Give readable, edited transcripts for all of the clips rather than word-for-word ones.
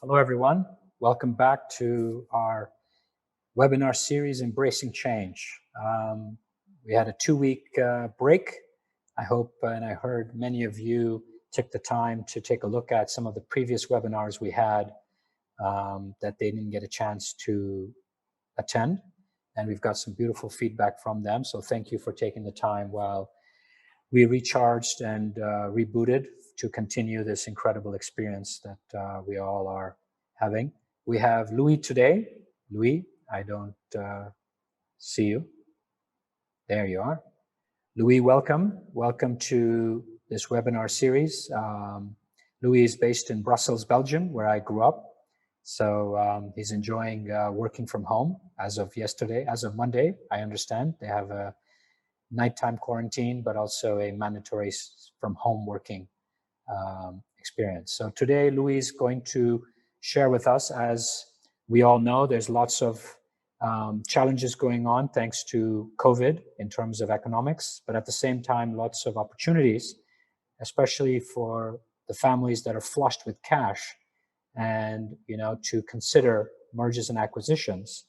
Hello, everyone. Welcome back to our webinar series, Embracing Change. We had a 2-week break. I hope, and I heard many of you took the time to take a look at some of the previous webinars we had that they didn't get a chance to attend. And we've got some beautiful feedback from them. So thank you for taking the time while we recharged and rebooted to continue this incredible experience that we all are having. We have Louis today. Louis, I don't see you. There you are. Louis, welcome. Welcome to this webinar series. Louis is based in Brussels, Belgium, where I grew up. So he's enjoying working from home as of yesterday, as of Monday, I understand. They have a nighttime quarantine, but also a mandatory from home working experience. So today, Louis is going to share with us, as we all know, there's lots of challenges going on thanks to COVID in terms of economics, but at the same time, lots of opportunities, especially for the families that are flushed with cash and, to consider mergers and acquisitions.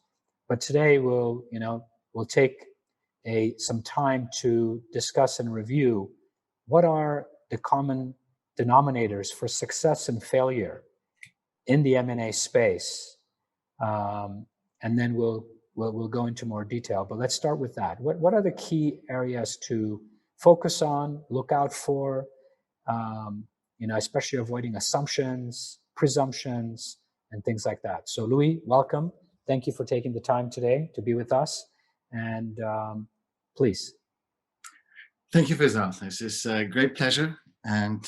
But today we'll take some time to discuss and review what are the common denominators for success and failure in the M&A space, and then we'll go into more detail. But let's start with that. What are the key areas to focus on, look out for, especially avoiding assumptions, presumptions, and things like that. So Louis, welcome. Thank you for taking the time today to be with us. And please. Thank you, Feisal. This is a great pleasure and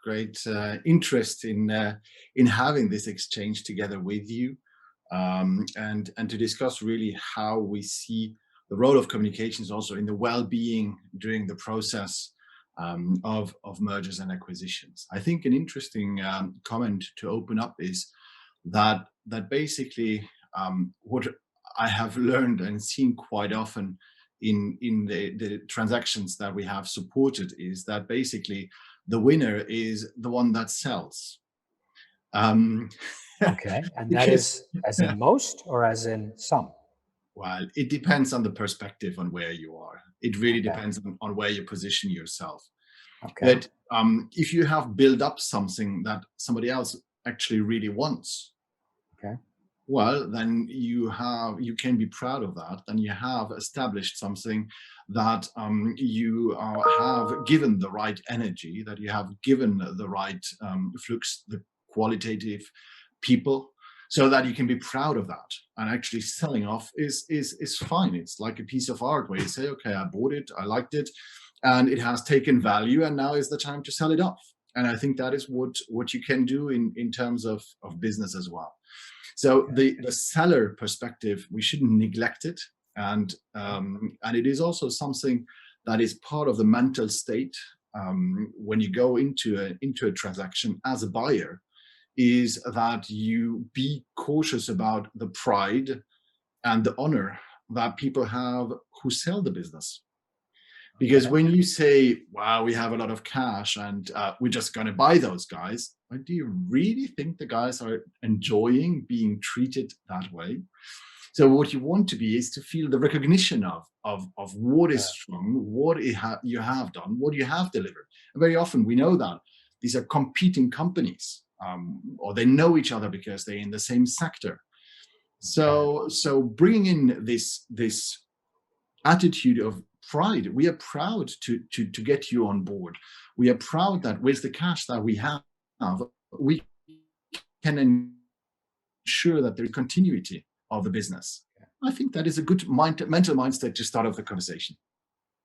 great interest in having this exchange together with you, and to discuss really how we see the role of communications also in the well-being during the process of mergers and acquisitions. I think an interesting comment to open up is that basically what I have learned and seen quite often in the transactions that we have supported is that basically the winner is the one that sells. Okay, and that is as in most or as in some? Well, it depends on the perspective on where you are. It really depends on where you position yourself. Okay. But if you have built up something that somebody else actually really wants, okay, well, then you can be proud of that. Then you have established something that you have given the right energy, that you have given the right flux, the qualitative people, so that you can be proud of that. And actually selling off is fine. It's like a piece of art where you say, okay, I bought it, I liked it, and it has taken value, and now is the time to sell it off. And I think that is what you can do in terms of business as well. So the seller perspective, we shouldn't neglect it, and it is also something that is part of the mental state when you go into a transaction as a buyer, is that you be cautious about the pride and the honor that people have who sell the business. Because when you say, wow, we have a lot of cash and we're just going to buy those guys, do you really think the guys are enjoying being treated that way? So what you want to be is to feel the recognition of what is strong, what you have done, what you have delivered. And very often we know that these are competing companies, or they know each other because they're in the same sector. So bringing in this attitude of pride, we are proud to get you on board. We are proud that with the cash that we have, we can ensure that there is continuity of the business. I think that is a good mental mindset to start off the conversation.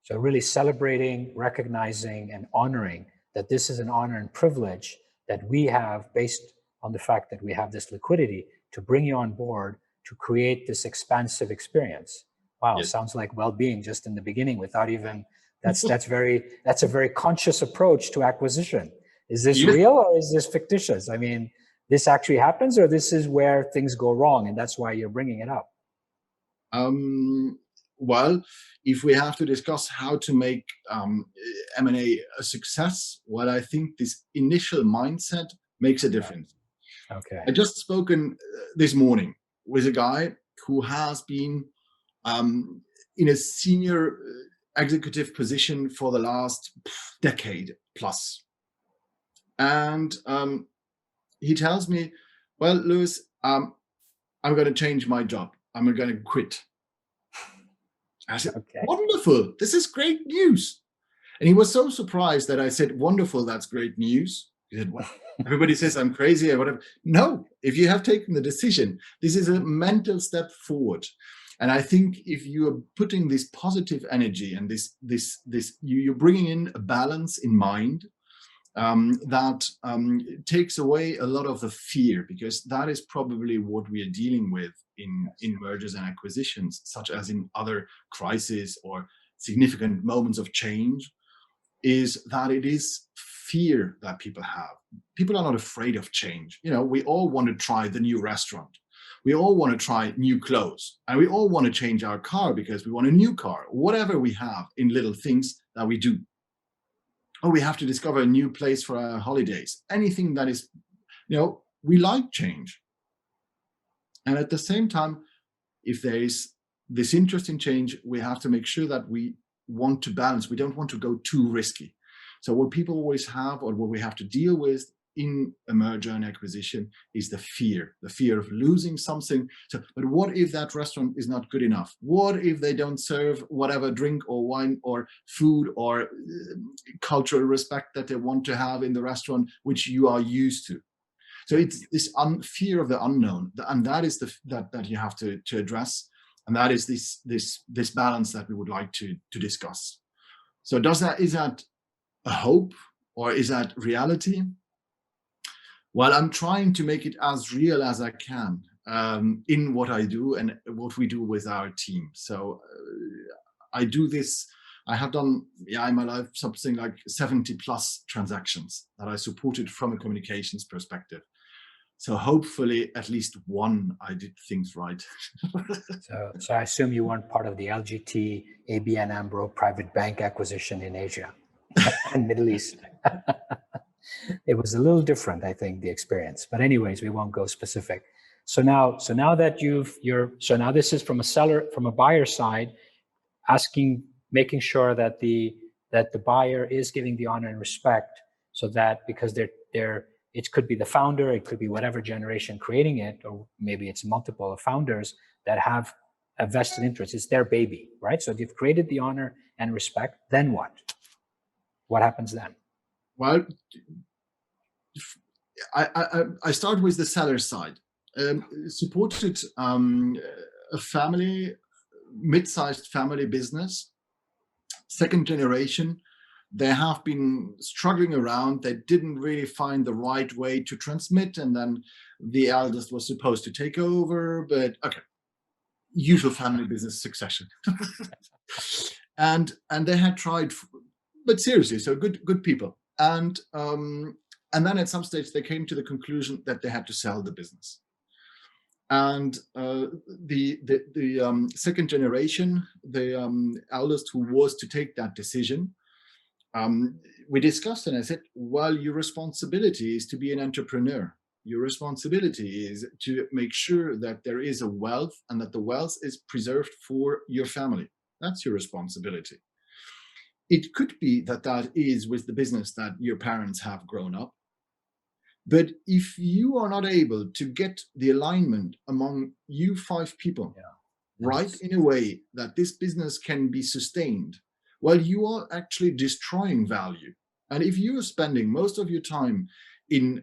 So really celebrating, recognizing, and honoring that this is an honor and privilege that we have, based on the fact that we have this liquidity, to bring you on board to create this expansive experience. Wow, yes. Sounds like well-being just in the beginning, without even that's a very conscious approach to acquisition. Is this real or is this fictitious? I mean, this actually happens, or this is where things go wrong, and that's why you're bringing it up? Well, if we have to discuss how to make M&A a success, well, I think this initial mindset makes a difference. Okay. I just spoken this morning with a guy who has been in a senior executive position for the last decade plus. And he tells me, well, Louis, I'm going to change my job. I'm going to quit. I said, okay. Wonderful. This is great news. And he was so surprised that I said, wonderful, that's great news. He said, what? Everybody says I'm crazy or whatever. No, if you have taken the decision, this is a mental step forward. And I think if you are putting this positive energy and you're bringing in a balance in mind, that takes away a lot of the fear, because that is probably what we are dealing with in mergers and acquisitions, such as in other crises or significant moments of change, is that it is fear that people have. People are not afraid of change. You know, we all want to try the new restaurant. We all want to try new clothes, and we all want to change our car because we want a new car, whatever we have in little things that we do. Or we have to discover a new place for our holidays. Anything that is, you know, we like change. And at the same time, if there is this interest in change, we have to make sure that we want to balance. We don't want to go too risky. So what people always have, or what we have to deal with in a merger and acquisition, is the fear of losing something. So, but what if that restaurant is not good enough? What if they don't serve whatever drink or wine or food or cultural respect that they want to have in the restaurant, which you are used to? So it's this fear of the unknown, and that is that you have to address, and that is this balance that we would like to discuss. So is that a hope, or is that reality? Well, I'm trying to make it as real as I can in what I do and what we do with our team. So I do this. I have done, in my life, something like 70 plus transactions that I supported from a communications perspective. So hopefully at least one I did things right. So I assume you weren't part of the LGT ABN AMRO private bank acquisition in Asia and Middle East. It was a little different, I think, the experience. But anyways, we won't go specific. So now that now this is from a buyer side, making sure that the buyer is giving the honor and respect, so that, because it could be the founder, it could be whatever generation creating it, or maybe it's multiple founders that have a vested interest. It's their baby, right? So if you've created the honor and respect, then what? What happens then? Well, I start with the seller side. Supported a family, mid-sized family business, second generation. They have been struggling around. They didn't really find the right way to transmit, and then the eldest was supposed to take over. But okay, usual family business succession. and they had tried, but seriously, so good people. And then at some stage they came to the conclusion that they had to sell the business. And the second generation, the eldest who was to take that decision, we discussed, and I said, well, your responsibility is to be an entrepreneur. Your responsibility is to make sure that there is a wealth, and that the wealth is preserved for your family. That's your responsibility. It could be that is with the business that your parents have grown up. But if you are not able to get the alignment among you 5 people, right, in a way that this business can be sustained, well, you are actually destroying value. And if you are spending most of your time in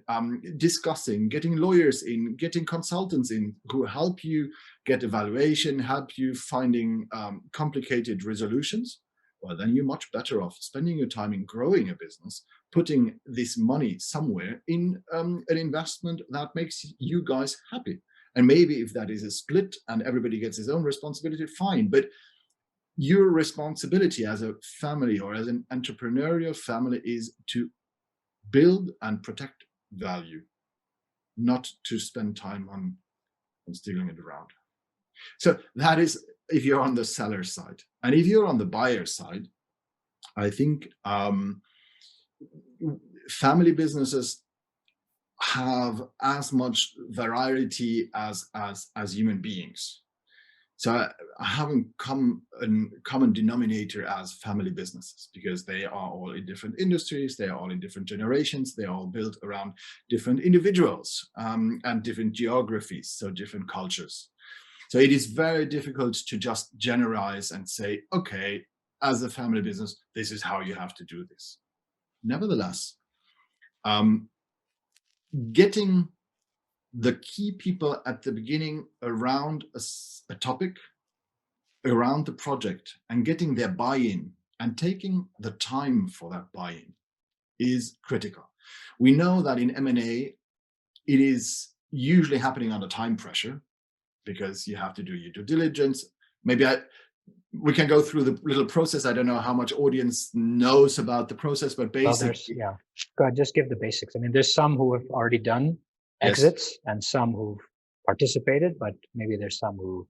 discussing, getting lawyers in, getting consultants in who help you get evaluation, help you finding complicated resolutions, well, then you're much better off spending your time in growing a business, putting this money somewhere in an investment that makes you guys happy. And maybe if that is a split and everybody gets his own responsibility, fine. But your responsibility as a family or as an entrepreneurial family is to build and protect value, not to spend time on stealing it around. So that is if you're on the seller side. And if you're on the buyer side, I think family businesses have as much variety as human beings. So having a common denominator as family businesses, because they are all in different industries, they are all in different generations, they are all built around different individuals and different geographies, so different cultures. So it is very difficult to just generalize and say, okay, as a family business, this is how you have to do this. Nevertheless, getting the key people at the beginning around a topic, around the project, and getting their buy-in and taking the time for that buy-in is critical. We know that in M&A, it is usually happening under time pressure because you have to do your due diligence. Maybe we can go through the little process. I don't know how much audience knows about the process, but basically, yeah. Go ahead, just give the basics. I mean, there's some who have already done exits and some who've participated, but maybe there's some who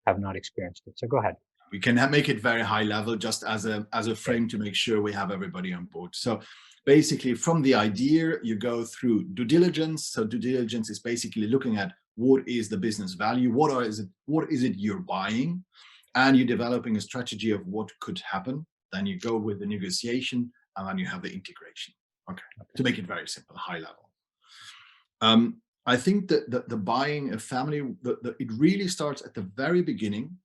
have not experienced it. So go ahead. We can make it very high level, just as a frame to make sure we have everybody on board. So basically, from the idea, you go through due diligence. So due diligence is basically looking at what is the business value, what is it you're buying, and you're developing a strategy of what could happen. Then you go with the negotiation, and then you have the integration. Okay. To make it very simple, high level. I think that the buying a family, it really starts at the very beginning,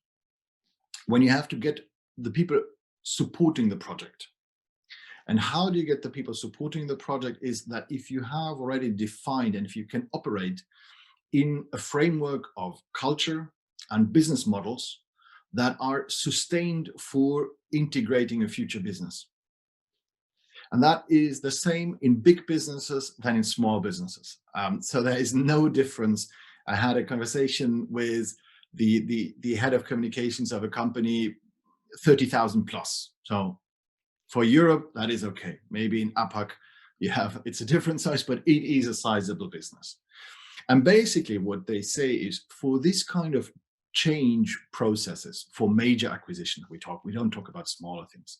when you have to get the people supporting the project. And how do you get the people supporting the project is that if you have already defined and if you can operate in a framework of culture and business models that are sustained for integrating a future business. And that is the same in big businesses than in small businesses. So there is no difference. I had a conversation with the head of communications of a company, 30,000 plus. So for Europe, that is okay. Maybe in APAC, it's a different size, but it is a sizable business. And basically what they say is, for this kind of change processes, for major acquisitions, we don't talk about smaller things.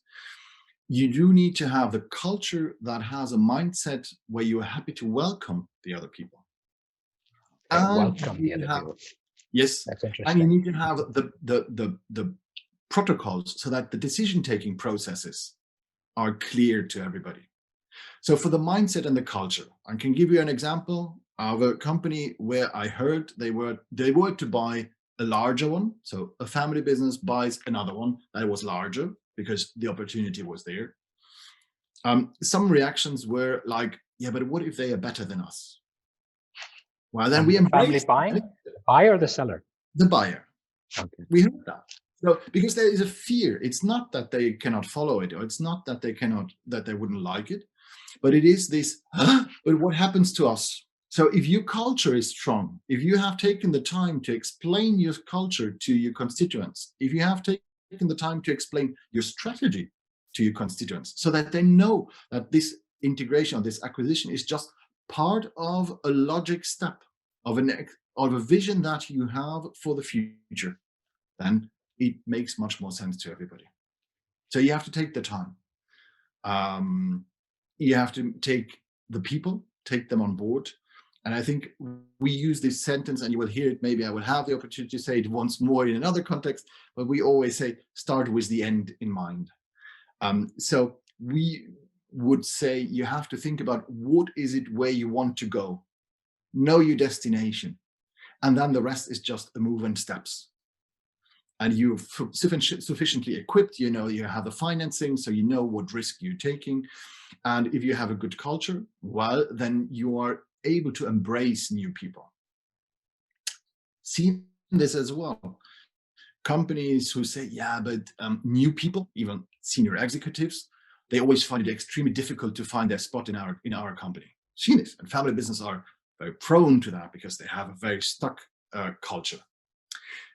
You do need to have the culture that has a mindset where you are happy to welcome the other people. Welcome the other people. Yes, that's interesting. And you need to have the protocols so that the decision-taking processes are clear to everybody. So for the mindset and the culture, I can give you an example of a company where I heard they were to buy a larger one. So a family business buys another one that was larger because the opportunity was there. Some reactions were like, yeah, but what if they are better than us? Well, then we embrace family buying, the buyer or the seller? The buyer. Okay. We heard that. So because there is a fear, it's not that they cannot follow it, or it's not that they wouldn't like it, but it is this, but what happens to us? So if your culture is strong, if you have taken the time to explain your culture to your constituents, if you have taken the time to explain your strategy to your constituents, so that they know that this integration or this acquisition is just part of a logic step of a vision that you have for the future, then it makes much more sense to everybody. So you have to take the time. You have to take the people, take them on board. And I think we use this sentence, and you will hear it, maybe I will have the opportunity to say it once more in another context, but we always say, start with the end in mind. So we would say you have to think about what is it where you want to go, know your destination, and then the rest is just the move and steps. And you're sufficiently equipped, you have the financing, so you know what risk you're taking. And if you have a good culture, well, then you are able to embrace new people. See this as well. Companies who say, yeah, but new people, even senior executives, they always find it extremely difficult to find their spot in our company. See this, and family business are very prone to that because they have a very stuck culture.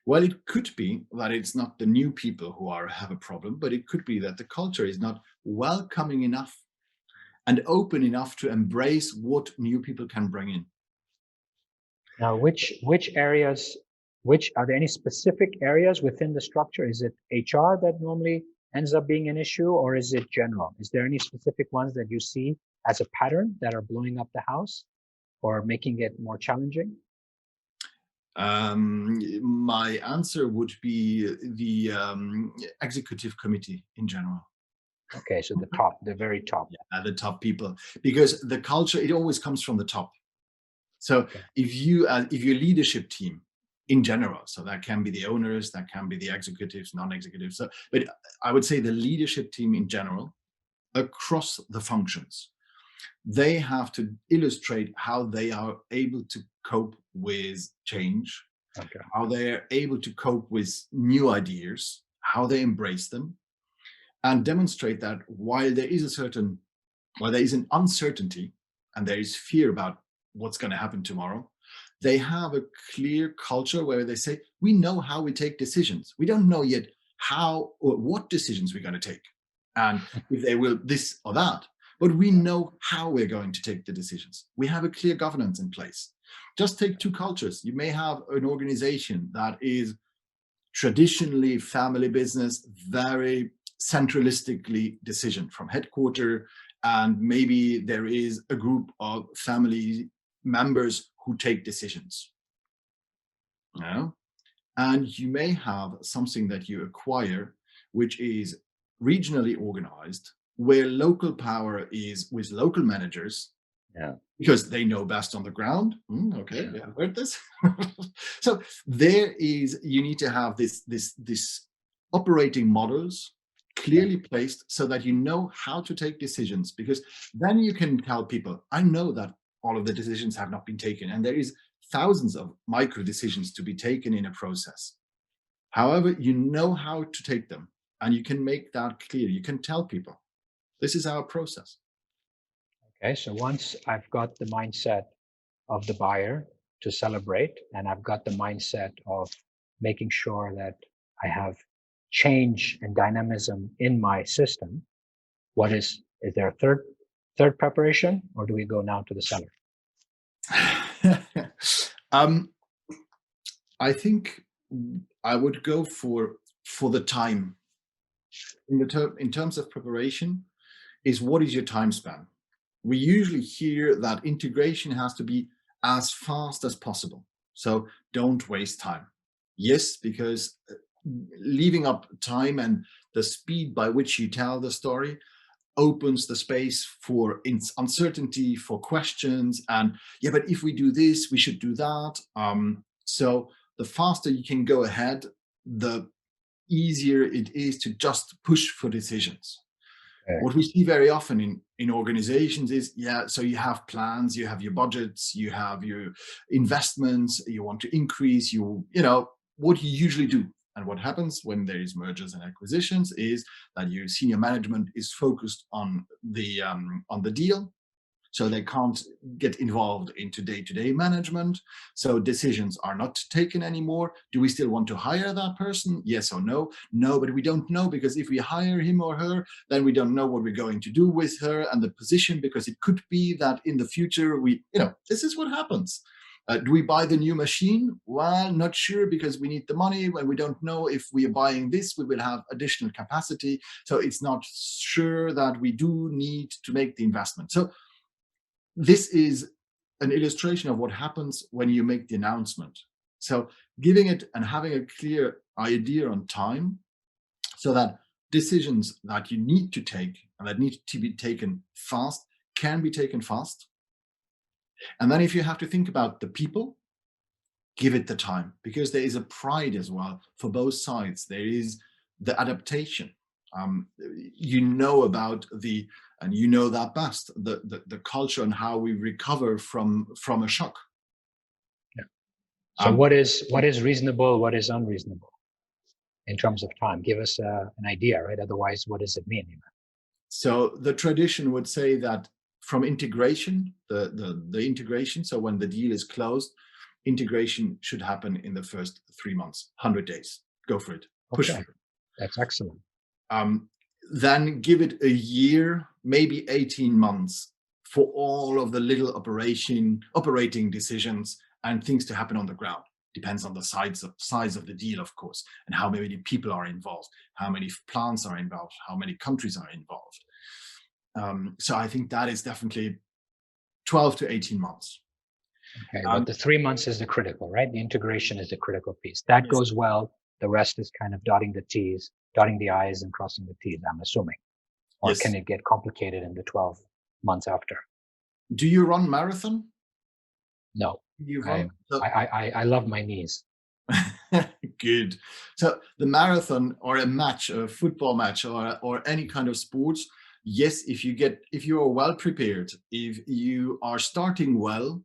Well, it could be that it's not the new people who have a problem, but it could be that the culture is not welcoming enough and open enough to embrace what new people can bring in. Now, which areas, are there any specific areas within the structure? Is it HR that normally ends up being an issue, or is it general? Is there any specific ones that you see as a pattern that are blowing up the house? or making it more challenging? My answer would be the executive committee in general. Okay, so the top, the very top. Yeah, the top people, because the culture, it always comes from the top. So if your leadership team in general, so that can be the owners, that can be the executives, non-executives. So, but I would say the leadership team in general, across the functions, they have to illustrate how they are able to cope with change, how they're able to cope with new ideas, how they embrace them, and demonstrate that while there is an uncertainty and there is fear about what's going to happen tomorrow, they have a clear culture where they say, we know how we take decisions. We don't know yet how or what decisions we're going to take, and if they will this or that, but we know how we're going to take the decisions. We have a clear governance in place. Just take two cultures. You may have an organization that is traditionally family business, very centralistically decision from headquarters, and maybe there is a group of family members who take decisions. And you may have something that you acquire which is regionally organized, where local power is with local managers, because they know best on the ground. Okay, yeah, I've heard this. So you need to have this operating models clearly placed so that you know how to take decisions, because then you can tell people, I know that all of the decisions have not been taken, and there is thousands of micro decisions to be taken in a process. However, you know how to take them, and you can make that clear. You can tell people, this is our process. Okay, so once I've got the mindset of the buyer to celebrate, and I've got the mindset of making sure that I have change and dynamism in my system, is there a third preparation, or do we go now to the seller? I think I would go for the time. In terms of preparation, is what is your time span? We usually hear that integration has to be as fast as possible. So don't waste time. Yes, because leaving up time and the speed by which you tell the story opens the space for uncertainty, for questions, and but if we do this, we should do that. So the faster you can go ahead, the easier it is to just push for decisions. What we see very often in organizations is, so you have plans, you have your budgets, you have your investments, you want to increase, what you usually do. And what happens when there is mergers and acquisitions is that your senior management is focused on the deal. So they can't get involved into day-to-day management. So decisions are not taken anymore. Do we still want to hire that person? Yes or no? No, but we don't know, because if we hire him or her, then we don't know what we're going to do with her and the position, because it could be that in the future this is what happens. Do we buy the new machine? Well, not sure, because we need the money, and we don't know if we are buying this, we will have additional capacity. So it's not sure that we do need to make the investment. So this is an illustration of what happens when you make the announcement. So giving it and having a clear idea on time, so that decisions that you need to take and that need to be taken fast can be taken fast. And then if you have to think about the people, give it the time, because there is a pride as well for both sides. There is the adaptation. About and you know that best, the culture and how we recover from a shock. So what is reasonable, what is unreasonable in terms of time? Give us an idea, right? Otherwise, what does it mean? So the tradition would say that from integration, the integration, so when the deal is closed, integration should happen in the first 3 months, 100 days. Go for it. Push for it. That's excellent. Then give it a year, maybe 18 months for all of the little operating decisions and things to happen on the ground. Depends on the size of the deal, of course, and how many people are involved, how many plants are involved, how many countries are involved. So I think that is definitely 12 to 18 months. Okay, but the 3 months is the critical, right? The integration is the critical piece. That goes well. The rest is kind of dotting the T's, dotting the I's and crossing the T's, I'm assuming. Or can it get complicated in the 12 months after? Do you run marathon? No. I love my knees. Good. So the marathon or a match, a football match, or any kind of sports, yes, if you are well prepared, if you are starting well,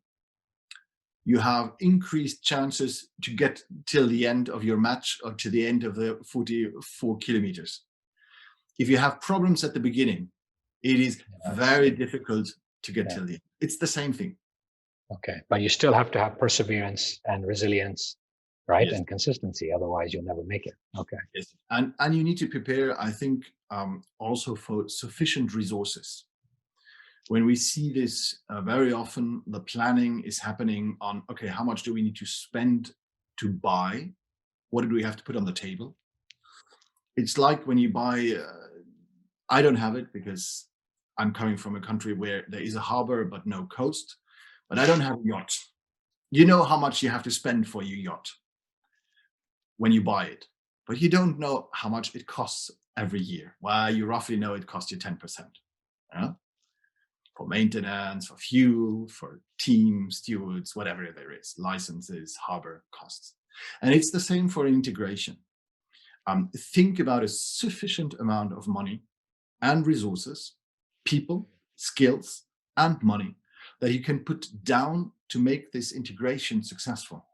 you have increased chances to get till the end of your match or to the end of the 44 kilometers. If you have problems at the beginning, it is very difficult to get till the end. It's the same thing. Okay, but you still have to have perseverance and resilience, right? Yes. And consistency, otherwise you'll never make it. Okay. Yes. And you need to prepare, I think, also for sufficient resources. When we see this very often, the planning is happening on, okay, how much do we need to spend to buy? What do we have to put on the table? It's like when you buy, I don't have it because I'm coming from a country where there is a harbor but no coast, but I don't have a yacht. You know how much you have to spend for your yacht when you buy it, but you don't know how much it costs every year. Well, you roughly know it costs you 10%. Yeah? For maintenance, for fuel, for team, stewards, whatever there is, licenses, harbor costs. And it's the same for integration. Think about a sufficient amount of money and resources, people, skills, and money that you can put down to make this integration successful.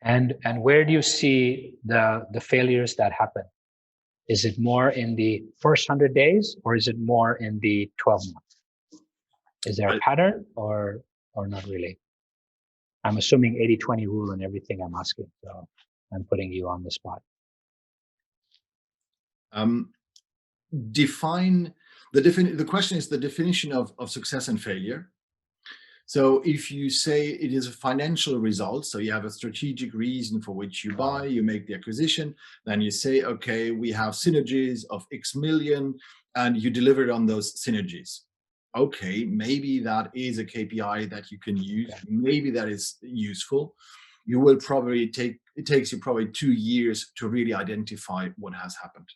And where do you see the failures that happen? Is it more in the first 100 days or is it more in the 12 months? Is there a pattern or not really? I'm assuming 80-20 rule and everything I'm asking, so I'm putting you on the spot. The question is the definition of success and failure. So if you say it is a financial result, so you have a strategic reason for which you buy, you make the acquisition, then you say, okay, we have synergies of X million and you delivered on those synergies. Okay, maybe that is a KPI that you can use. Maybe that is useful. You will probably it takes you probably 2 years to really identify what has happened.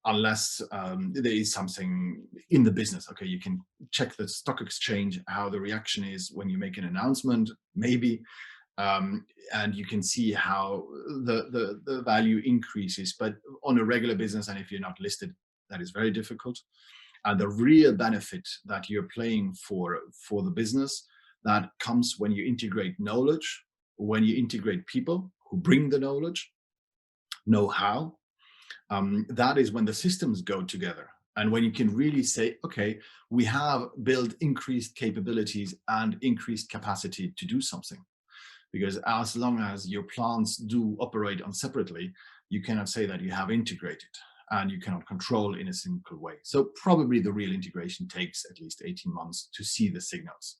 Unless there is something in the business. Okay, you can check the stock exchange, how the reaction is when you make an announcement, maybe, and you can see how the value increases. But on a regular business, and if you're not listed, that is very difficult. And the real benefit that you're playing for the business, that comes when you integrate knowledge, when you integrate people who bring the knowledge, know-how. That is when the systems go together and when you can really say, okay, we have built increased capabilities and increased capacity to do something. Because as long as your plants do operate on separately, you cannot say that you have integrated and you cannot control in a simple way. So probably the real integration takes at least 18 months to see the signals.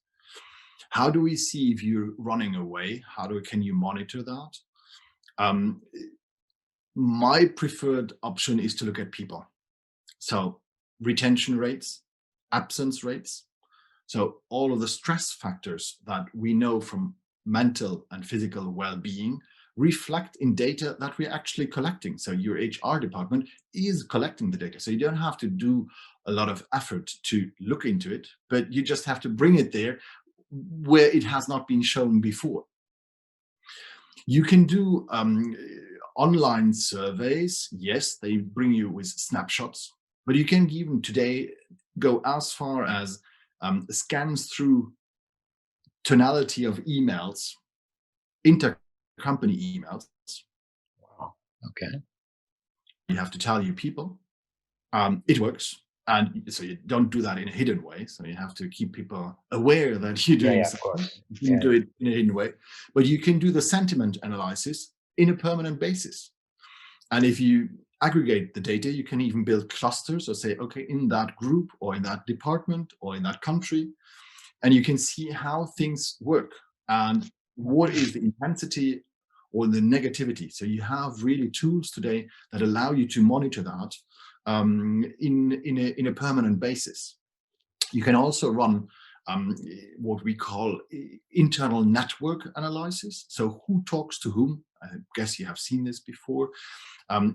How do we see if you're running away? Can you monitor that? My preferred option is to look at people. So retention rates, absence rates. So all of the stress factors that we know from mental and physical well-being reflect in data that we're actually collecting. So your HR department is collecting the data. So you don't have to do a lot of effort to look into it, but you just have to bring it there where it has not been shown before. You can do online surveys. Yes, they bring you with snapshots, but you can even today go as far as scans through tonality of emails, intercompany emails. Wow. Okay. You have to tell your people. It works. And so you don't do that in a hidden way. So you have to keep people aware that you're doing something. You can do it in a hidden way. But you can do the sentiment analysis in a permanent basis. And if you aggregate the data, you can even build clusters or say, okay, in that group or in that department or in that country, and you can see how things work and what is the intensity or the negativity. So you have really tools today that allow you to monitor that in a permanent basis. You can also run what we call internal network analysis. So who talks to whom? I guess you have seen this before.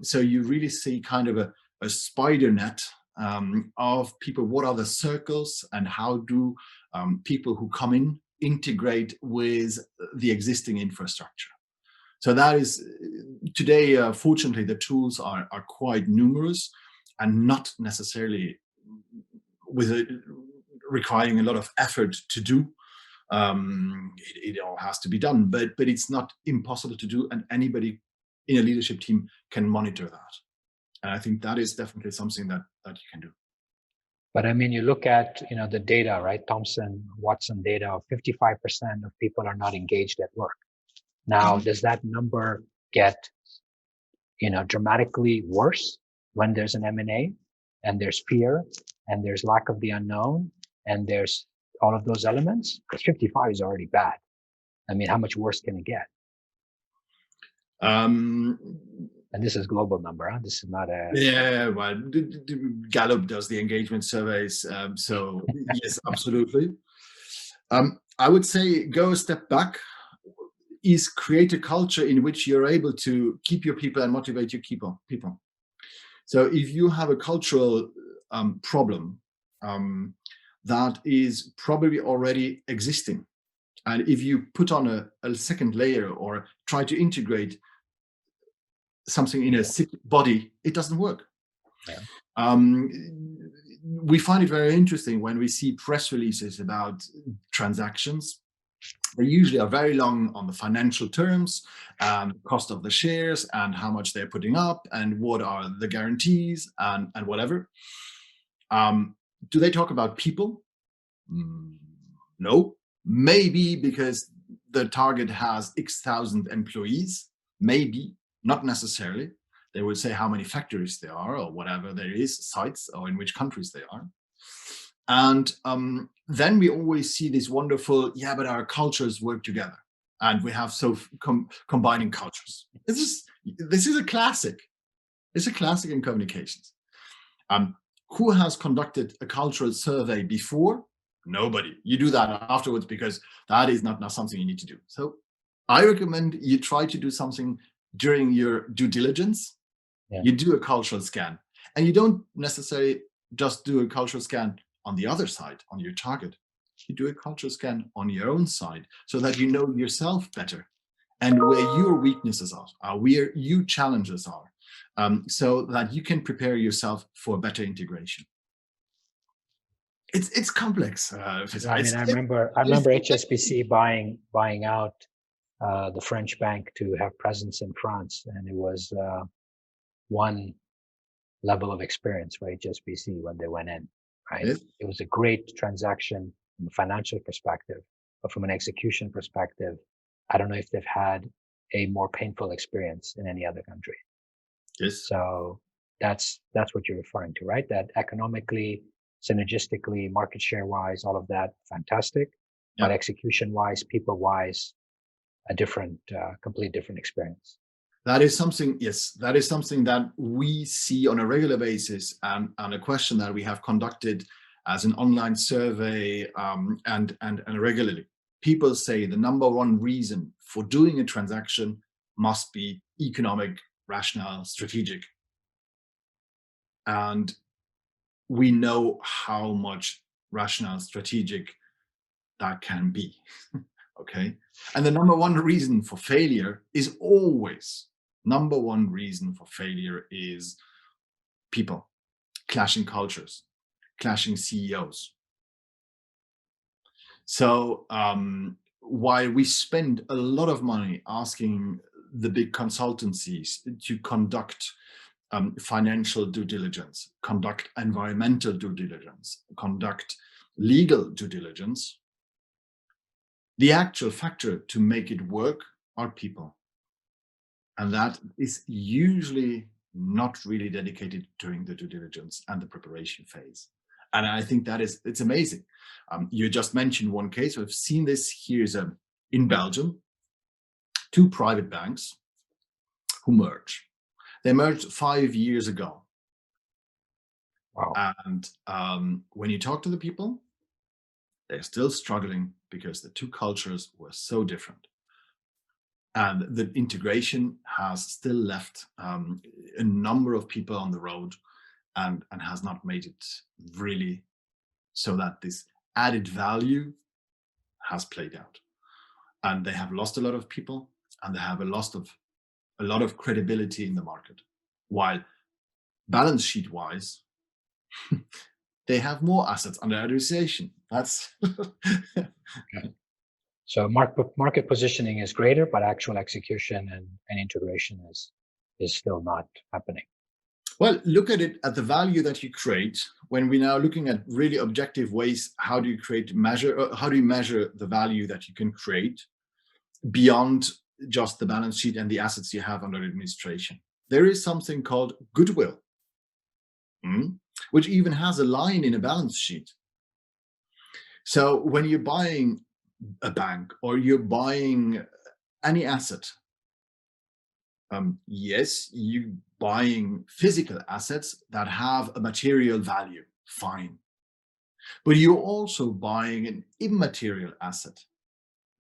So you really see kind of a spider net of people. What are the circles, and how do people who come in integrate with the existing infrastructure? So that is today, fortunately, the tools are quite numerous and not necessarily requiring a lot of effort to do. It all has to be done, but it's not impossible to do, and anybody in a leadership team can monitor that. And I think that is definitely something that you can do. But I mean, you look at, the data, right? Thomson, Watson data of 55% of people are not engaged at work. Now, does that number get, dramatically worse when there's an M&A and there's fear and there's lack of the unknown and there's all of those elements? Because 55 is already bad. I mean, how much worse can it get? And this is global number, huh? This is not a... Yeah, well, Gallup does the engagement surveys. So yes, absolutely. I would say go a step back, is create a culture in which you're able to keep your people and motivate your people. So if you have a cultural problem that is probably already existing, and if you put on a second layer or try to integrate something in a sick body, it doesn't work. Yeah. We find it very interesting when we see press releases about transactions. They usually are very long on the financial terms, cost of the shares, and how much they're putting up, and what are the guarantees, and whatever. Do they talk about people? No. Maybe because the target has X thousand employees. Maybe, not necessarily. They will say how many factories there are, or whatever there is, sites, or in which countries they are. And then we always see this wonderful, yeah, but our cultures work together, and we have combining cultures. This is a classic. It's a classic in communications. Who has conducted a cultural survey before? Nobody. You do that afterwards, because that is not something you need to do. So I recommend you try to do something during your due diligence. Yeah. You do a cultural scan, and you don't necessarily just do a cultural scan on the other side, on your target. You do a cultural scan on your own side, so that you know yourself better and where your weaknesses are, where your challenges are, so that you can prepare yourself for better integration. It's complex. I remember HSBC buying out the French bank to have presence in France, and it was one level of experience for HSBC when they went in. Right? Yes. It was a great transaction from a financial perspective, but from an execution perspective, I don't know if they've had a more painful experience in any other country. Yes. So that's what you're referring to, right? That economically, synergistically, market share wise, all of that, fantastic. Yeah. But execution wise, people wise, a complete different experience. That is something, yes, that is something that we see on a regular basis, and a question that we have conducted as an online survey and regularly. People say the number one reason for doing a transaction must be economic, rational, strategic. And we know how much rational, strategic that can be. Okay. And the number one reason for failure is always, number one reason for failure is people, clashing cultures, clashing CEOs. So while we spend a lot of money asking the big consultancies to conduct financial due diligence, conduct environmental due diligence, conduct legal due diligence, the actual factor to make it work are people. And that is usually not really dedicated during the due diligence and the preparation phase. And I think it's amazing. You just mentioned one case. We've seen this here in Belgium, two private banks who merge. They merged 5 years ago. Wow. And when you talk to the people, They're still struggling because the two cultures were so different. And the integration has still left a number of people on the road and has not made it really so that this added value has played out. And they have lost a lot of people, and they have lost a lot of credibility in the market. While balance sheet wise, they have more assets under administration. That's okay. So market positioning is greater, but actual execution and integration is still not happening. Well, look at it at the value that you create. When we're now looking at really objective ways, how do you measure the value that you can create beyond just the balance sheet and the assets you have under administration? There is something called goodwill, which even has a line in a balance sheet. So when you're buying a bank or you're buying any asset, yes, you're buying physical assets that have a material value, fine. But you're also buying an immaterial asset,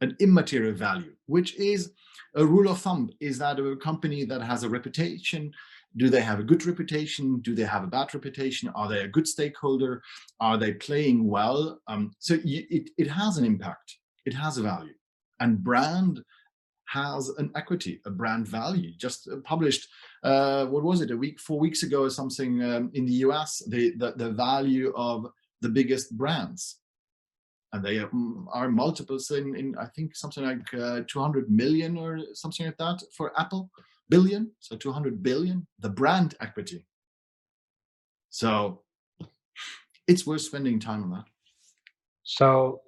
an immaterial value, which is a rule of thumb. Is that a company that has a reputation? Do they have a good reputation? Do they have a bad reputation? Are they a good stakeholder? Are they playing well? So it has an impact. It has a value. And brand has an equity, a brand value. Just published, what was it, 4 weeks ago or something in the US, the value of the biggest brands. And they are multiples in I think something like 200 million or something like that for Apple, billion, so 200 billion, the brand equity. So it's worth spending time on that. So,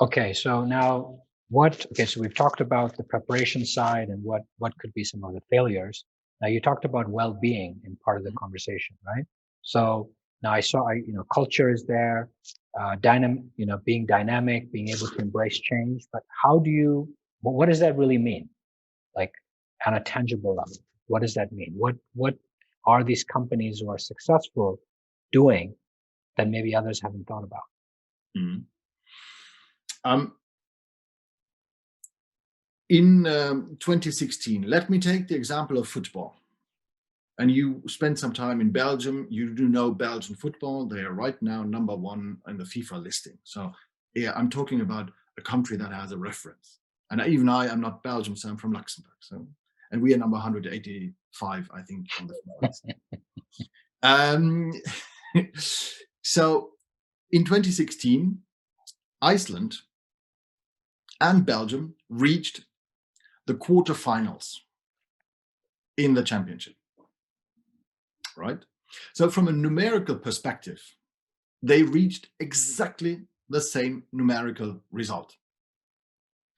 okay, so now so we've talked about the preparation side and what could be some of the failures. Now you talked about well-being in part of the conversation, right? So now culture is there, being dynamic, being able to embrace change, but what does that really mean? Like on a tangible level, what does that mean? What are these companies who are successful doing that maybe others haven't thought about? In 2016, let me take the example of football. And you spend some time in Belgium, you do know Belgian football. They are right now number 1 in the FIFA listing. So yeah, I'm talking about a country that has a reference. And even I am not Belgium, so I'm from Luxembourg. And we are number 185, I think, on the FIFA list. So in 2016, Iceland and Belgium reached the quarterfinals in the championship. Right? So from a numerical perspective, they reached exactly the same numerical result.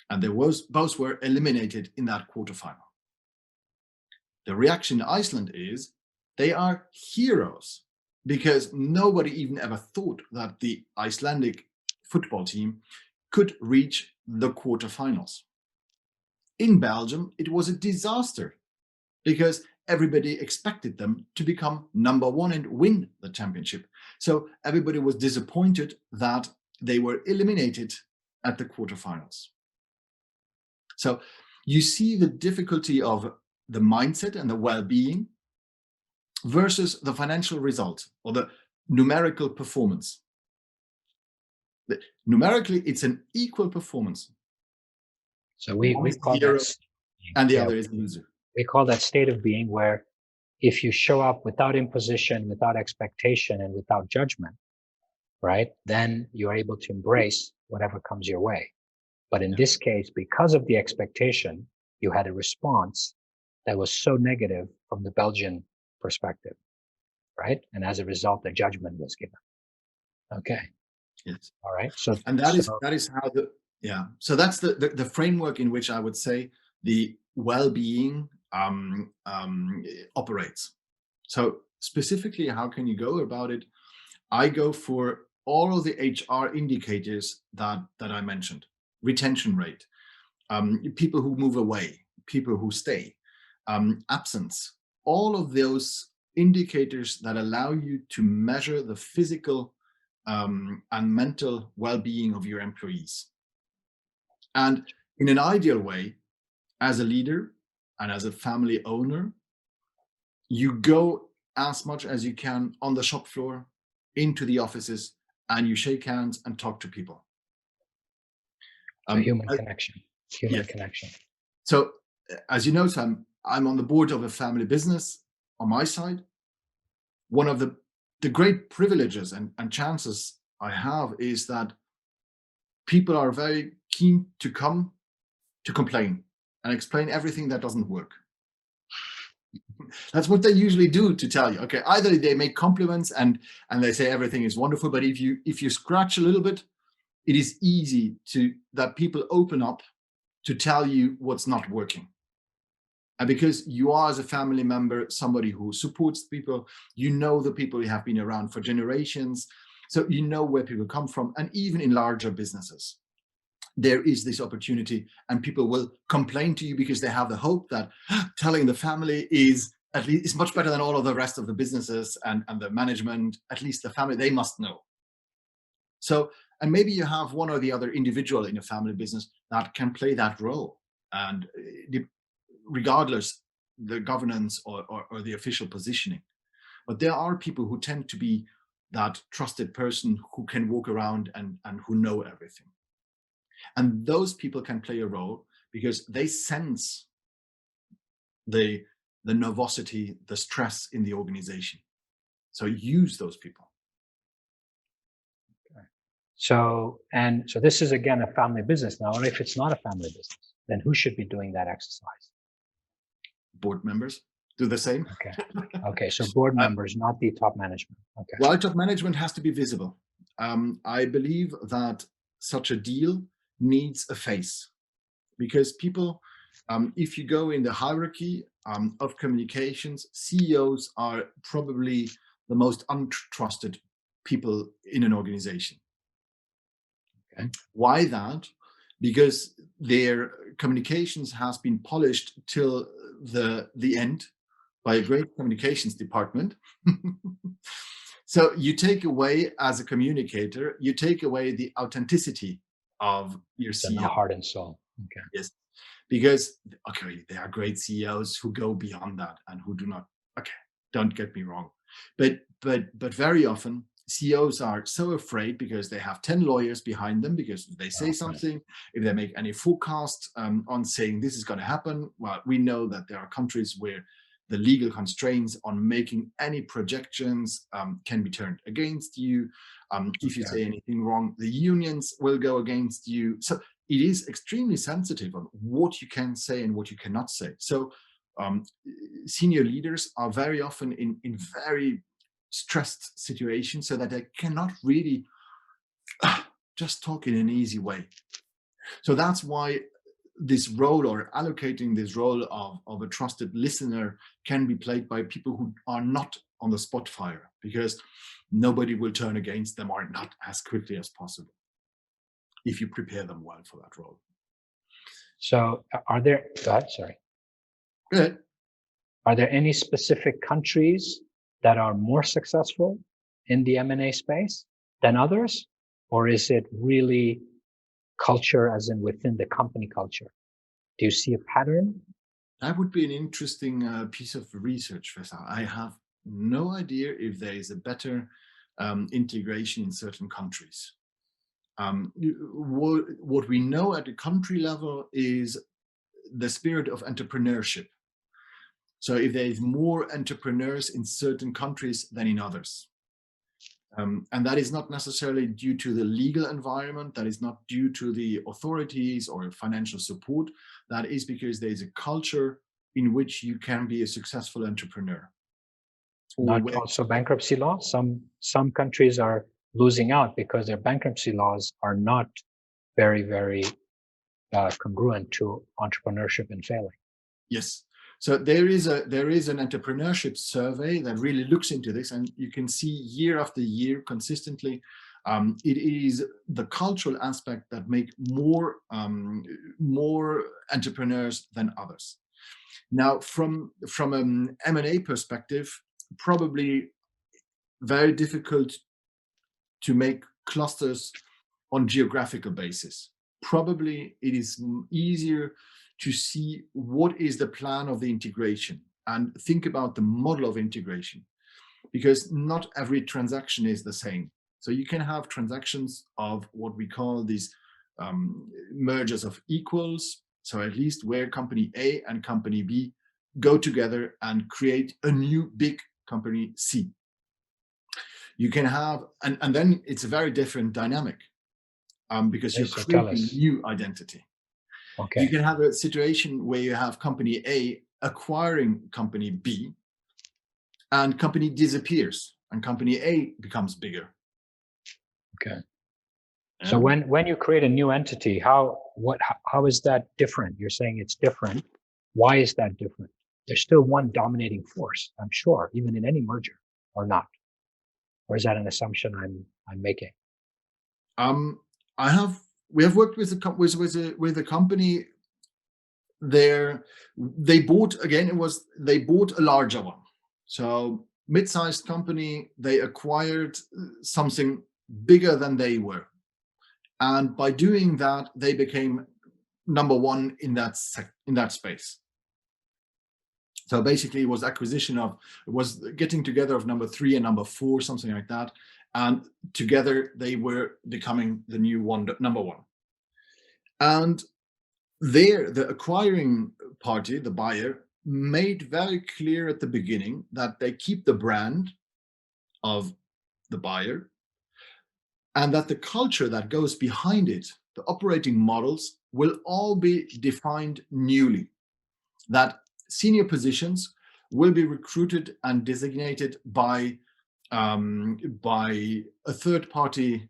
And both were eliminated in that quarterfinal. The reaction in Iceland is they are heroes because nobody even ever thought that the Icelandic football team could reach the quarterfinals. In Belgium, it was a disaster because everybody expected them to become number 1 and win the championship. So everybody was disappointed that they were eliminated at the quarterfinals. So you see the difficulty of the mindset and the well-being versus the financial result or the numerical performance. Numerically, it's an equal performance. So we call that, and the other is loser. We call that state of being, where if you show up without imposition, without expectation, and without judgment, right, then you're able to embrace whatever comes your way. But in this case, because of the expectation, you had a response that was so negative from the Belgian perspective, right? And as a result, the judgment was given. Okay. Yes. All right. So that is how so that's the framework in which I would say the well-being operates. So specifically, how can you go about it? I go for all of the HR indicators that I mentioned: retention rate, people who move away, people who stay, absence, all of those indicators that allow you to measure the physical and mental well-being of your employees. And in an ideal way, as a leader and as a family owner, you go as much as you can on the shop floor, into the offices, and you shake hands and talk to people. Human connection. Human connection. So, as you know, Sam, I'm on the board of a family business on my side. One of the great privileges and chances I have is that people are very keen to come to complain and explain everything that doesn't work. That's what they usually do, to tell you. Okay, either they make compliments and they say everything is wonderful, but if you scratch a little bit, it is easy that people open up to tell you what's not working. And because you are, as a family member, somebody who supports people, you know the people you have been around for generations, so you know where people come from. And even in larger businesses, there is this opportunity, and people will complain to you because they have the hope that telling the family is much better than all of the rest of the businesses and the management. At least the family, they must know. So, and maybe you have one or the other individual in a family business that can play that role, and regardless the governance or the official positioning. But there are people who tend to be that trusted person who can walk around and who know everything. And those people can play a role because they sense the nervosity, the stress in the organization. So use those people. Okay. So this is, again, a family business. Now, if it's not a family business, then who should be doing that exercise? Board members do the same. Okay. Okay. So board members, not the top management. Okay. Well, top management has to be visible. I believe that such a deal needs a face, because people, if you go in the hierarchy of communications, CEOs are probably the most untrusted people in an organization. Okay. Why that? Because their communications has been polished till the end by a great communications department. So you take away, as a communicator, you take away the authenticity of your CEO. The heart and soul. Okay. Yes, because there are great CEOs who go beyond that and who do not. Okay, don't get me wrong, but very often CEOs are so afraid because they have 10 lawyers behind them, because if they say something, if they make any forecast on saying this is going to happen, well, we know that there are countries where the legal constraints on making any projections can be turned against you. If you say anything wrong, the unions will go against you. So it is extremely sensitive on what you can say and what you cannot say. So senior leaders are very often in very stressed situations, so that they cannot really just talk in an easy way. So that's why this role, or allocating this role of a trusted listener, can be played by people who are not on the spot fire, because nobody will turn against them, or not as quickly as possible, if you prepare them well for that role. So are there, go ahead, sorry. Go ahead. Are there any specific countries that are more successful in the M&A space than others? Or is it really culture, as in within the company culture? Do you see a pattern? That would be an interesting piece of research, Feisal. I have no idea if there is a better integration in certain countries. What we know at the country level is the spirit of entrepreneurship. So if there is more entrepreneurs in certain countries than in others. And that is not necessarily due to the legal environment, that is not due to the authorities or financial support. That is because there is a culture in which you can be a successful entrepreneur. Not also bankruptcy law. Some countries are losing out because their bankruptcy laws are not very, very congruent to entrepreneurship and failing. Yes. So there is an entrepreneurship survey that really looks into this, and you can see year after year consistently, it is the cultural aspect that make more entrepreneurs than others. Now, from an M&A perspective, probably very difficult to make clusters on geographical basis. Probably it is easier to see what is the plan of the integration and think about the model of integration, because not every transaction is the same. So you can have transactions of what we call these mergers of equals. So at least where company A and company B go together and create a new big company C. You can have, and then it's a very different dynamic because you're creating a new identity. Okay. You can have a situation where you have company A acquiring company B, and company disappears and company A becomes bigger. Okay. So when you create a new entity, how is that different? You're saying it's different. Why is that different? There's still one dominating force, I'm sure, even in any merger, or not? Or is that an assumption I'm making? We have worked with a company there. They bought a larger one. So mid-sized company, they acquired something bigger than they were. And by doing that, they became number one in that space. So basically, it was getting together of number 3 and number 4, something like that, and together they were becoming the new number one. And there, the acquiring party, the buyer, made very clear at the beginning that they keep the brand of the buyer, and that the culture that goes behind it, the operating models, will all be defined newly. That senior positions will be recruited and designated by a third-party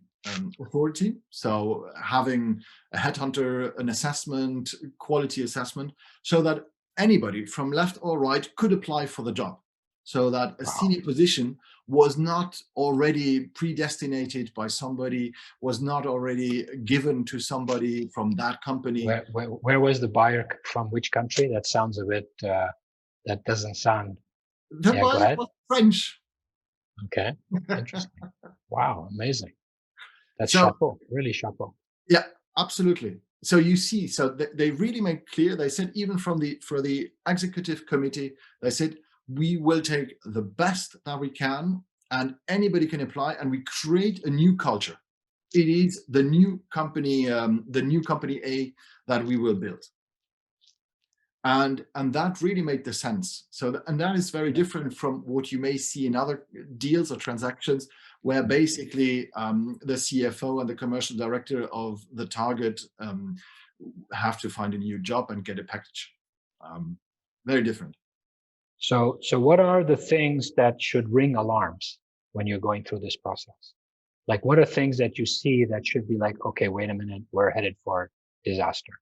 authority. So having a headhunter, an assessment, quality assessment, so that anybody from left or right could apply for the job. So that a senior position was not already predestinated by somebody, was not already given to somebody from that company. Where was the buyer from? Which country? That sounds a bit, that doesn't sound... The buyer was French. Okay, interesting. Wow, amazing. That's chapeau, really chapeau. Yeah, absolutely. So you see, so they really made clear, they said, even for the executive committee, they said, we will take the best that we can and anybody can apply, and we create a new culture. It is the new company A that we will build. And that really made the sense. So, and that is very different from what you may see in other deals or transactions, where basically the CFO and the commercial director of the target have to find a new job and get a package. Very different. So what are the things that should ring alarms when you're going through this process? Like, what are things that you see that should be like, okay, wait a minute, we're headed for disaster?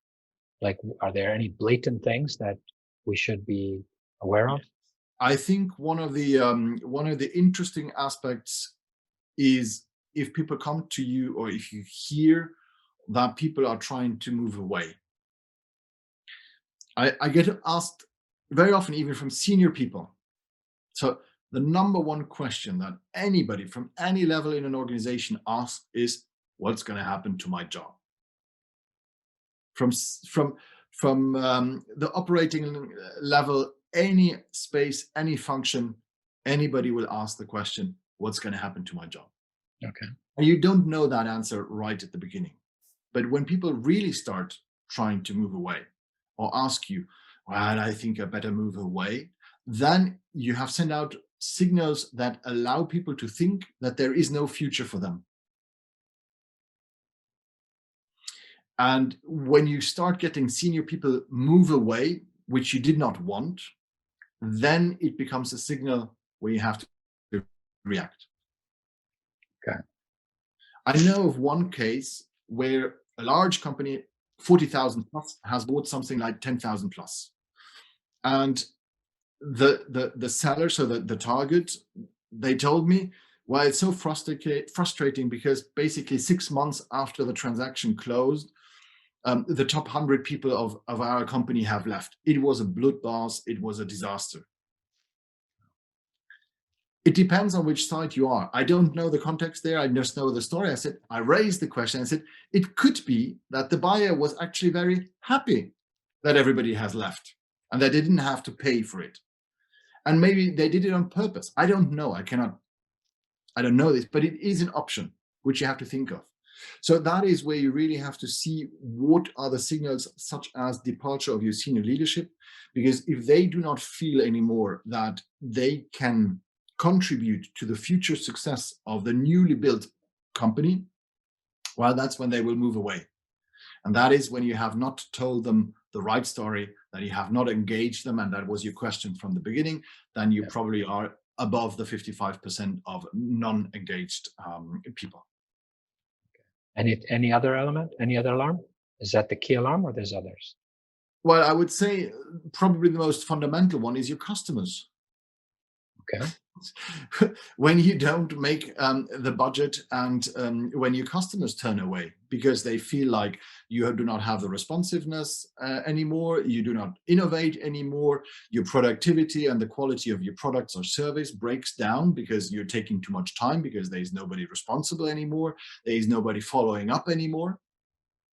Like, are there any blatant things that we should be aware of? I think one of the interesting aspects is if people come to you, or if you hear that people are trying to move away. I get asked very often, even from senior people. So the number one question that anybody from any level in an organization asks is, what's going to happen to my job? From the operating level, any space, any function, anybody will ask the question, what's going to happen to my job? Okay. And you don't know that answer right at the beginning. But when people really start trying to move away, or ask you, well, I think I better move away, then you have sent out signals that allow people to think that there is no future for them. And when you start getting senior people move away, which you did not want, then it becomes a signal where you have to react. Okay. I know of one case where a large company, 40,000 plus, has bought something like 10,000 plus. And the seller, so the target, they told me, well, it's so frustrating because basically 6 months after the transaction closed, the top 100 people of our company have left. It was a bloodbath. It was a disaster. It depends on which side you are. I don't know the context there. I just know the story. I raised the question. I said, it could be that the buyer was actually very happy that everybody has left and they didn't have to pay for it. And maybe they did it on purpose. I don't know. I don't know this, but it is an option which you have to think of. So that is where you really have to see what are the signals, such as departure of your senior leadership, because if they do not feel anymore that they can contribute to the future success of the newly built company, well, that's when they will move away. And that is when you have not told them the right story, that you have not engaged them, and that was your question from the beginning, then you probably are above the 55% of non-engaged people. Any other element? Any other alarm? Is that the key alarm, or there's others? Well, I would say probably the most fundamental one is your customers. Okay. When you don't make the budget, and when your customers turn away because they feel like you do not have the responsiveness anymore, you do not innovate anymore, your productivity and the quality of your products or service breaks down because you're taking too much time, because there is nobody responsible anymore, there is nobody following up anymore,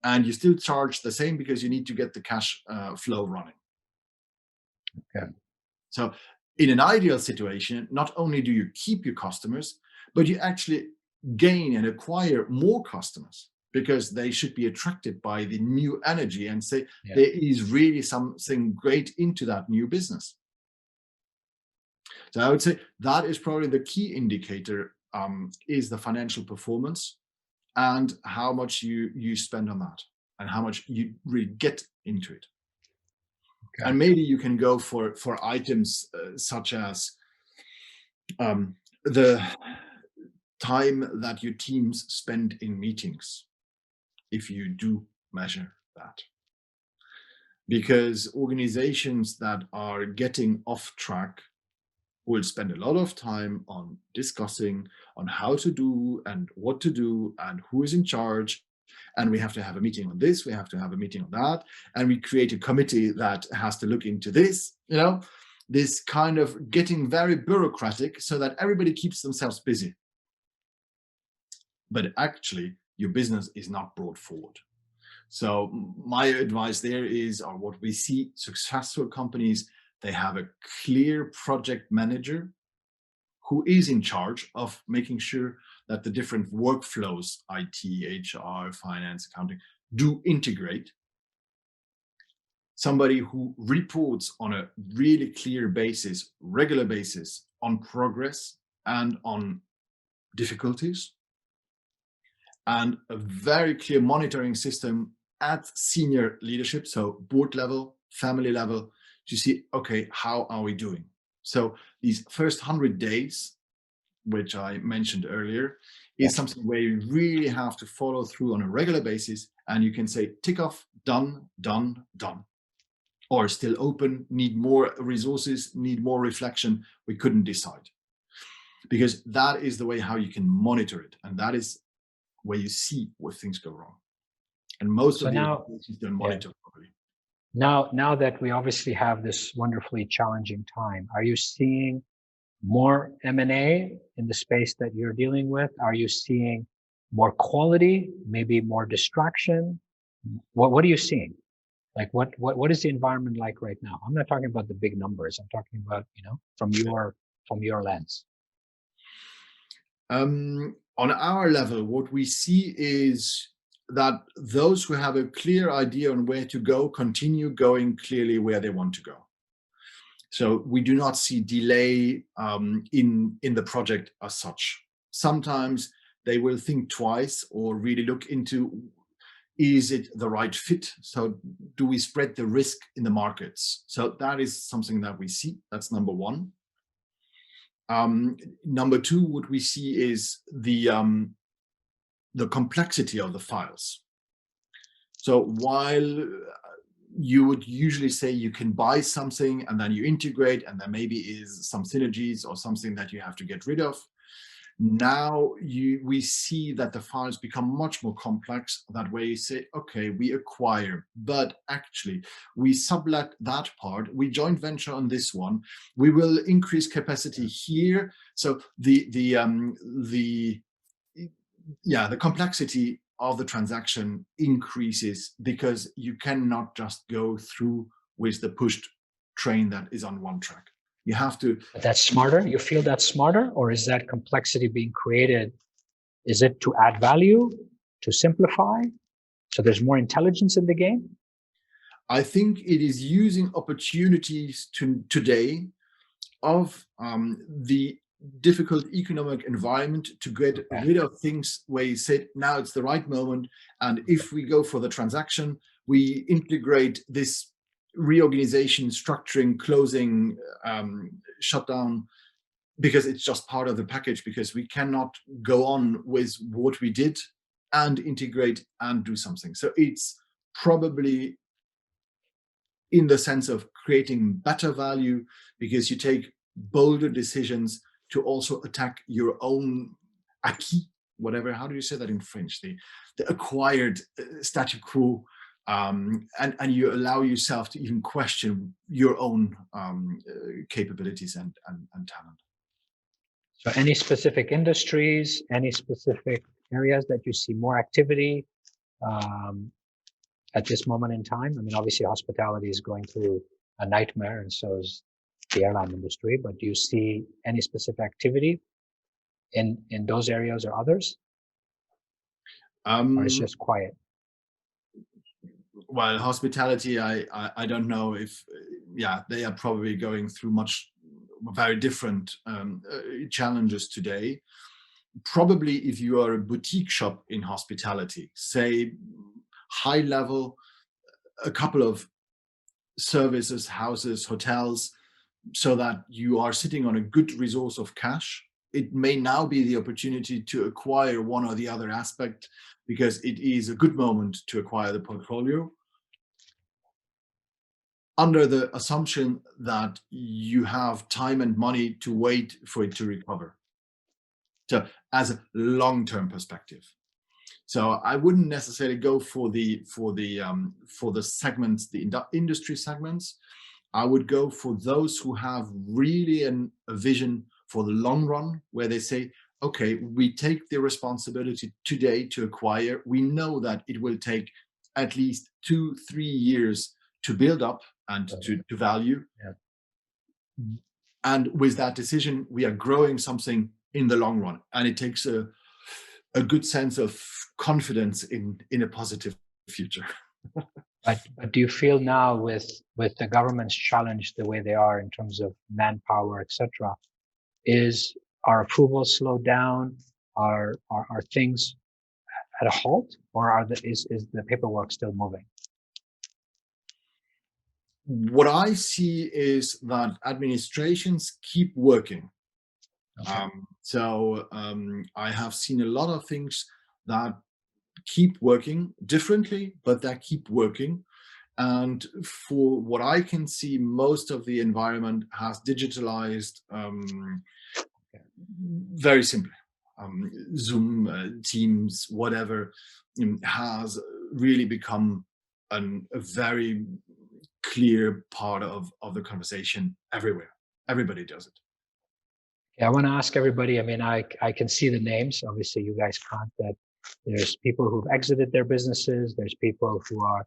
and you still charge the same because you need to get the cash flow running. Okay. So in an ideal situation, not only do you keep your customers, but you actually gain and acquire more customers, because they should be attracted by the new energy and say there is really something great into that new business. So I would say that is probably the key indicator, is the financial performance and how much you spend on that and how much you really get into it. Okay. And maybe you can go for items such as the time that your teams spend in meetings, if you do measure that. Because organizations that are getting off track will spend a lot of time on discussing on how to do and what to do and who is in charge. And we have to have a meeting on this, we have to have a meeting on that, and we create a committee that has to look into this, this kind of getting very bureaucratic so that everybody keeps themselves busy. But actually, your business is not brought forward. So my advice there is, or what we see, successful companies, they have a clear project manager who is in charge of making sure that the different workflows, IT, HR, finance, accounting, do integrate. Somebody who reports on a really clear basis, regular basis, on progress and on difficulties. And a very clear monitoring system at senior leadership, so board level, family level, to see, okay, how are we doing? So these first 100 days, which I mentioned earlier, is something where you really have to follow through on a regular basis, and you can say, tick off, done, done, done. Or still open, need more resources, need more reflection, we couldn't decide. Because that is the way how you can monitor it, and that is where you see where things go wrong. And most of the organizations don't monitor properly. Now that we obviously have this wonderfully challenging time, are you seeing more M&A in the space that you're dealing with? Are you seeing more quality, maybe more distraction? What are you seeing? Like what is the environment like right now? I'm not talking about the big numbers. I'm talking about, from your lens. On our level, what we see is that those who have a clear idea on where to go continue going clearly where they want to go. So we do not see delay in the project as such. Sometimes they will think twice or really look into, is it the right fit? So do we spread the risk in the markets? So that is something that we see. That's number one. Number two, what we see is the complexity of the files. So while you would usually say you can buy something and then you integrate and there maybe is some synergies or something that you have to get rid of, Now we see that the files become much more complex. That way you say, okay, we acquire, but actually we sublet that part, we joint venture on this one, we will increase capacity here. So the complexity of the transaction increases because you cannot just go through with the pushed train that is on one track. You have to. But that's smarter. You feel that's smarter, or is that complexity being created? Is it to add value, to simplify, so there's more intelligence in the game? I think it is using opportunities today of the difficult economic environment to get rid of things where you said, now it's the right moment. And if we go for the transaction, we integrate this reorganization, structuring, closing, shutdown, because it's just part of the package, because we cannot go on with what we did and integrate and do something. So it's probably in the sense of creating better value, because you take bolder decisions to also attack your own acquis, whatever, how do you say that in French? The acquired statu quo, and you allow yourself to even question your own capabilities and talent. So any specific industries, any specific areas that you see more activity at this moment in time? I mean, obviously hospitality is going through a nightmare, and so is the airline industry, but do you see any specific activity in those areas or others? Or it's just quiet? Well, hospitality, I don't know if, they are probably going through very different challenges today. Probably if you are a boutique shop in hospitality, say high level, a couple of services, houses, hotels, so that you are sitting on a good resource of cash, it may now be the opportunity to acquire one or the other aspect, because it is a good moment to acquire the portfolio, under the assumption that you have time and money to wait for it to recover. So as a long-term perspective. So I wouldn't necessarily go for the segments, the industry segments. I would go for those who have really a vision for the long run, where they say, okay, we take the responsibility today to acquire. We know that it will take at least 2-3 years to build up and to value. Yeah. And with that decision, we are growing something in the long run. And it takes a good sense of confidence in a positive future. But do you feel now with the government's challenge the way they are in terms of manpower, etc., is our approval slowed down? Are things at a halt, or is the paperwork still moving? What I see is that administrations keep working. Okay. I have seen a lot of things that keep working differently, but that keep working. And for what I can see, most of the environment has digitalized very simply. Zoom, Teams, whatever, has really become a very clear part of the conversation everywhere. Everybody does it. Yeah, I want to ask everybody, I mean, I can see the names. Obviously, you guys can't. That there's people who've exited their businesses. There's people who are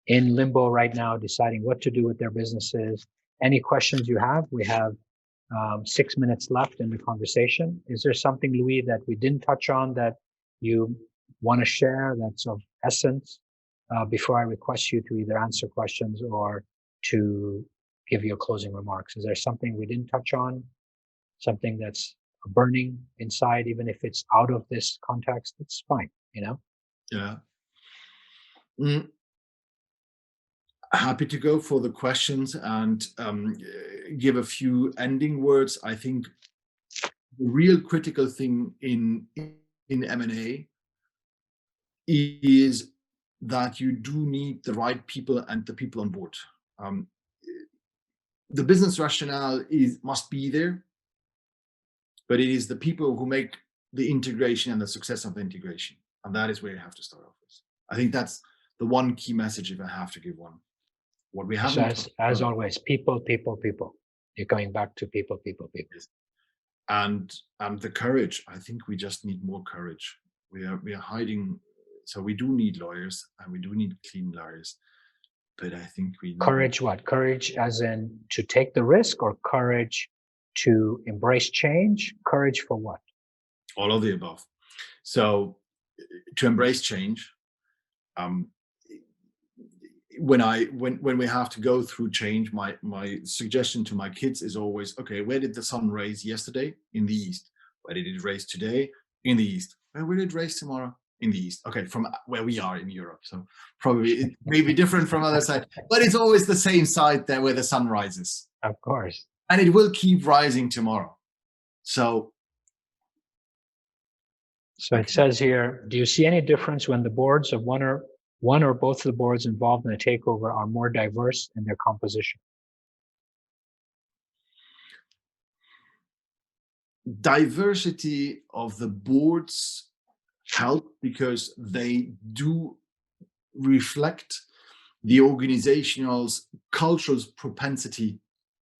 in limbo right now, deciding what to do with their businesses. Any questions you have? We have 6 minutes left in the conversation. Is there something, Louis, that we didn't touch on that you want to share that's of essence before I request you to either answer questions or to give your closing remarks? Is there something we didn't touch on? Something that's burning inside, even if it's out of this context? It's fine, you know? Yeah. Happy to go for the questions and give a few ending words. I think the real critical thing in M&A is that you do need the right people and the people on board. The business rationale must be there, but it is the people who make the integration and the success of the integration. And that is where you have to start off with. I think that's the one key message if I have to give one. What we haven't so as always, people. You're going back to people. And the courage. I think we just need more courage. We are hiding. So we do need lawyers and we do need clean lawyers. But I think we need courage. What courage? As in to take the risk, or courage to embrace change? Courage for what? All of the above. So to embrace change. When we have to go through change, my suggestion to my kids is always, okay, where did the sun rise yesterday? In the east. Where did it rise today? In the east. Where will it rise tomorrow? In the east. Okay, from where we are in Europe. So probably it may be different from other side, but it's always the same side there where the sun rises. Of course. And it will keep rising tomorrow. So it says here, do you see any difference when the boards of one or both of the boards involved in a takeover are more diverse in their composition? Diversity of the boards help because they do reflect the organizational's cultural propensity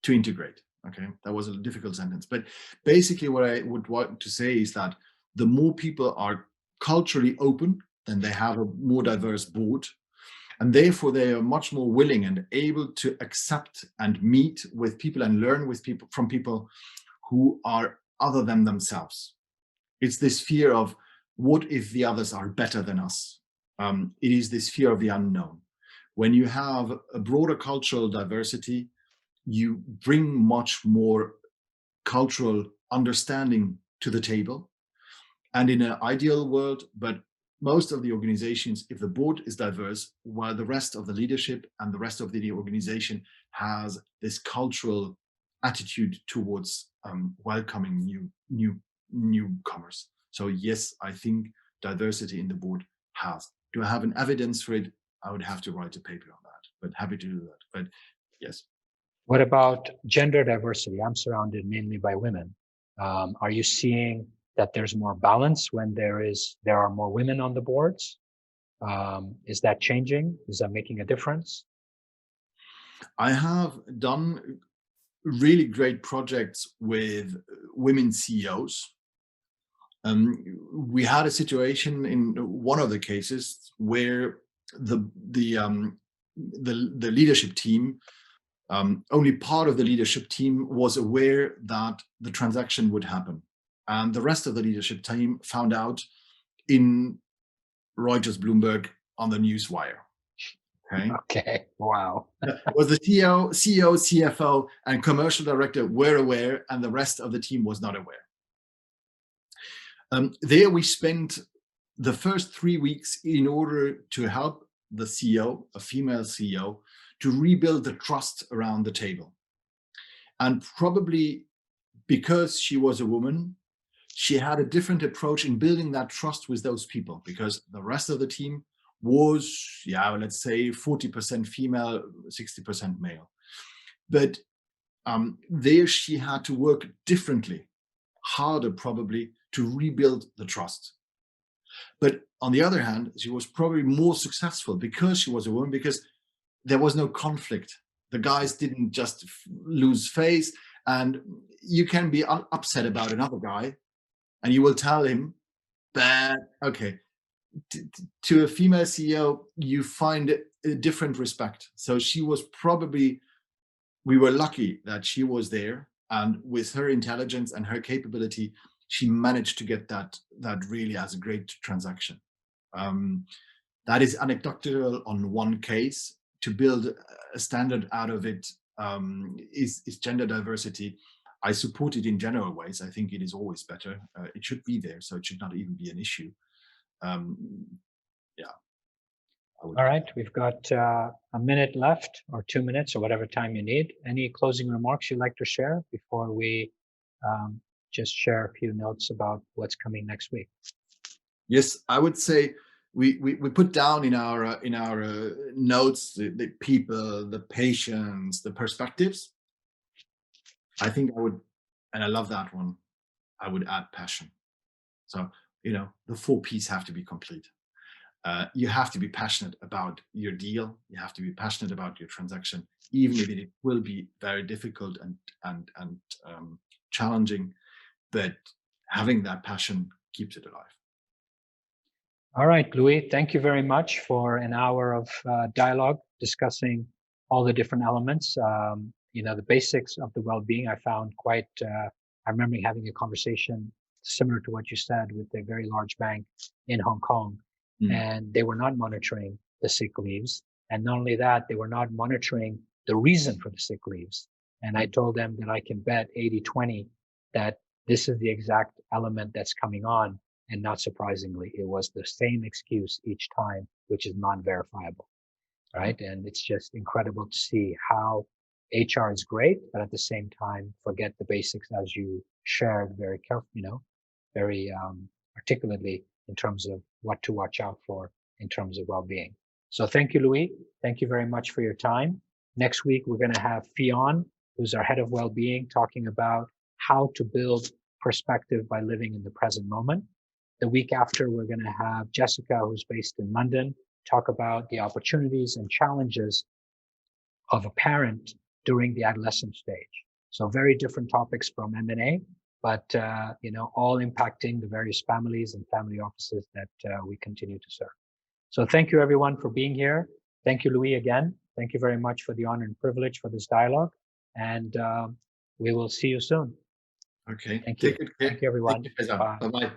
to integrate. Okay, that was a difficult sentence, but basically what I would want to say is that the more people are culturally open, then they have a more diverse board, and therefore they are much more willing and able to accept and meet with people and learn with people from people who are other than themselves. It's this fear of what if the others are better than us? It is this fear of the unknown. When you have a broader cultural diversity, you bring much more cultural understanding to the table. And in an ideal world, but most of the organizations, if the board is diverse, while the rest of the leadership and the rest of the organization has this cultural attitude towards welcoming newcomers. So yes, I think diversity in the board has. Do I have an evidence for it? I would have to write a paper on that, but happy to do that. But yes. What about gender diversity? I'm surrounded mainly by women. Are you seeing that there's more balance when there are more women on the boards? Is that changing? Is that making a difference? I have done really great projects with women CEOs. We had a situation in one of the cases where the leadership team, only part of the leadership team was aware that the transaction would happen. And the rest of the leadership team found out in Reuters, Bloomberg, on the newswire. Okay. Wow. Was the CEO, CFO, and commercial director were aware, and the rest of the team was not aware. There we spent the first 3 weeks in order to help the CEO, a female CEO, to rebuild the trust around the table. And probably because she was a woman, she had a different approach in building that trust with those people, because the rest of the team was, let's say 40% female, 60% male. But there she had to work differently, harder probably, to rebuild the trust. But on the other hand, she was probably more successful because she was a woman, because there was no conflict. The guys didn't just lose face, and you can be upset about another guy and you will tell him, but okay, to a female CEO, you find a different respect. So she was probably, we were lucky that she was there, and with her intelligence and her capability, she managed to get that really as a great transaction. That is anecdotal on one case. To build a standard out of it is gender diversity. I support it in general ways. I think it is always better. It should be there, so it should not even be an issue. All right, we've got a minute left, or 2 minutes, or whatever time you need. Any closing remarks you'd like to share before we just share a few notes about what's coming next week? Yes, I would say we put down in our notes the people, the patients, the perspectives. I think I would, and I love that one. I would add passion. So, the 4 P's have to be complete. You have to be passionate about your deal. You have to be passionate about your transaction, even if it will be very difficult and challenging. But having that passion keeps it alive. All right, Louis, thank you very much for an hour of dialogue discussing all the different elements. The basics of the well-being I found quite, I remember having a conversation similar to what you said with a very large bank in Hong Kong, and they were not monitoring the sick leaves. And not only that, they were not monitoring the reason for the sick leaves. And I told them that I can bet 80-20 that this is the exact element that's coming on. And not surprisingly, it was the same excuse each time, which is non-verifiable, right? And it's just incredible to see how HR is great, but at the same time, forget the basics as you shared very carefully, very articulately in terms of what to watch out for in terms of well-being. So thank you, Louis. Thank you very much for your time. Next week, we're going to have Fionn, who's our head of well-being, talking about how to build perspective by living in the present moment. The week after, we're going to have Jessica, who's based in London, talk about the opportunities and challenges of a parent during the adolescent stage. So very different topics from M&A, but all impacting the various families and family offices that we continue to serve. So thank you, everyone, for being here. Thank you, Louis, again. Thank you very much for the honor and privilege for this dialogue. And we will see you soon. Okay. Thank you. Thank you, everyone. Bye-bye.